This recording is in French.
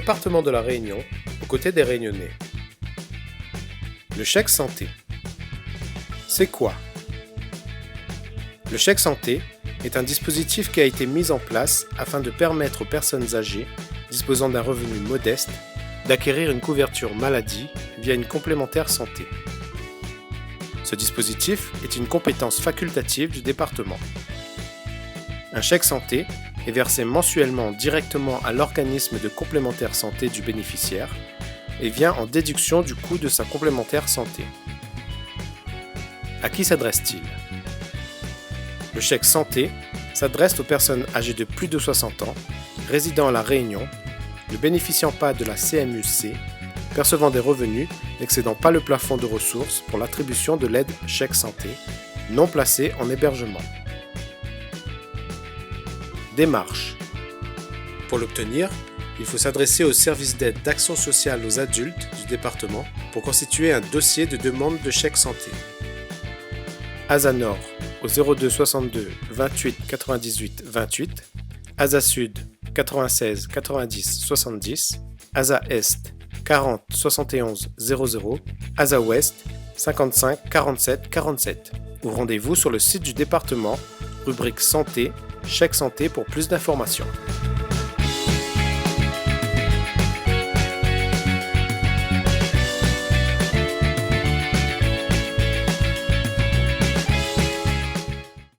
département de la Réunion, aux côtés des Réunionnais. Le chèque santé. C'est quoi? Le chèque santé est un dispositif qui a été mis en place afin de permettre aux personnes âgées disposant d'un revenu modeste d'acquérir une couverture maladie via une complémentaire santé. Ce dispositif est une compétence facultative du département. Un chèque santé est versé mensuellement directement à l'organisme de complémentaire santé du bénéficiaire et vient en déduction du coût de sa complémentaire santé. À qui s'adresse-t-il? Le chèque santé s'adresse aux personnes âgées de plus de 60 ans, résidant à La Réunion, ne bénéficiant pas de la CMU-C, percevant des revenus n'excédant pas le plafond de ressources pour l'attribution de l'aide chèque santé, non placée en hébergement. Démarche. Pour l'obtenir, il faut s'adresser au service d'aide d'action sociale aux adultes du département pour constituer un dossier de demande de chèque santé. ASA Nord au 02 62 28 98 28, ASA Sud 96 90 70, ASA Est 40 71 00, ASA Ouest 55 47 47 ou rendez-vous sur le site du département, rubrique santé, chèque santé pour plus d'informations.